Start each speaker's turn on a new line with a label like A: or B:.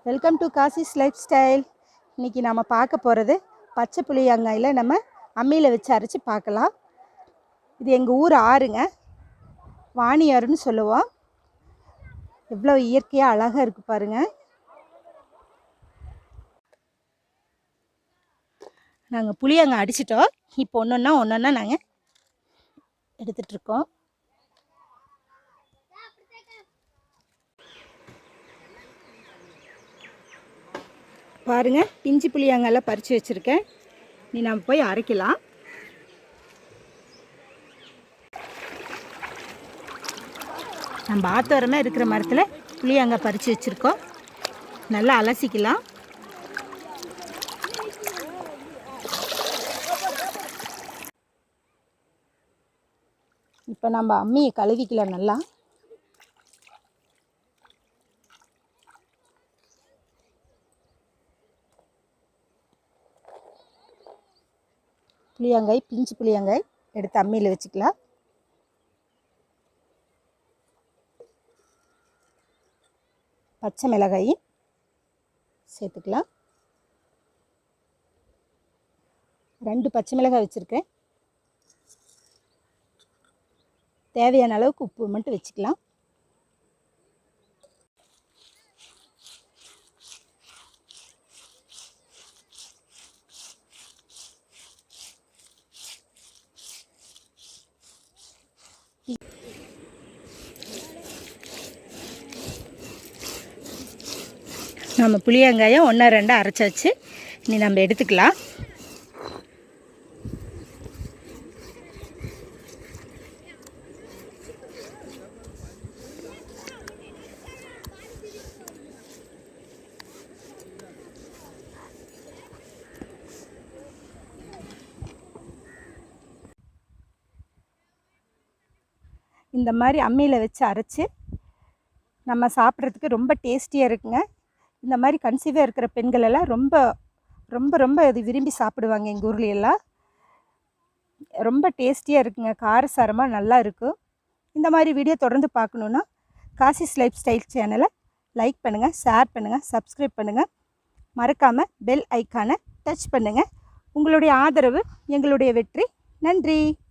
A: Welcome to Cauchy's life style. இன்றைக்கி நம்ம பார்க்க போகிறது பச்சை புளியங்காயில் நம்ம அம்மியில் வச்சு அரைச்சி பார்க்கலாம். இது எங்கள் ஊர் ஆறுங்க, வாணியாறுன்னு சொல்லுவோம். எவ்வளோ இயற்கையாக அழகாக இருக்குது பாருங்கள். நாங்கள் புளியங்காய் அடிச்சிட்டோம். இப்போ ஒன்று ஒன்றா நாங்கள் எடுத்துகிட்ருக்கோம். பாருங்கள், பிஞ்சு புளியங்காயெல்லாம் பறித்து வச்சுருக்கேன். நீ நம்ம போய் அரைக்கலாம். நம்ம ஆத்தோரமாக இருக்கிற மரத்தில் புளியங்காய் பறித்து வச்சுருக்கோம். நல்லா அலசிக்கலாம். இப்போ நம்ம அம்மியை கழுவிக்கலாம் நல்லா. புளியங்காய், பிஞ்சு புளியங்காய் எடுத்து அம்மியில் வச்சுக்கலாம். பச்சை மிளகாய் சேர்த்துக்கலாம். 2 பச்சை மிளகாய் வச்சுருக்கேன். தேவையான அளவுக்கு உப்பு மட்டும் வச்சுக்கலாம். நம்ம புளியங்காயை 1-2 அரைச்சாச்சு. இனி நம்ம எடுத்துக்கலாம். இந்த மாதிரி அம்மியில் வச்சு அரைச்சி நம்ம சாப்பிட்றதுக்கு ரொம்ப டேஸ்டியாக இருக்குங்க. இந்த மாதிரி கன்சீவாக இருக்கிற பெண்கள் எல்லாம் ரொம்ப ரொம்ப ரொம்ப இது விரும்பி சாப்பிடுவாங்க. எங்கள் ஊரில் எல்லாம் ரொம்ப டேஸ்டியாக இருக்குங்க. காரசாரமாக நல்லா இருக்கும். இந்த மாதிரி வீடியோ தொடர்ந்து பார்க்கணுன்னா காசிஸ் லைஃப் ஸ்டைல் சேனலை லைக் பண்ணுங்கள், ஷேர் பண்ணுங்கள், சப்ஸ்கிரைப் பண்ணுங்கள். மறக்காமல் பெல் ஐக்கானை டச் பண்ணுங்கள். உங்களுடைய ஆதரவு எங்களுடைய வெற்றி. நன்றி.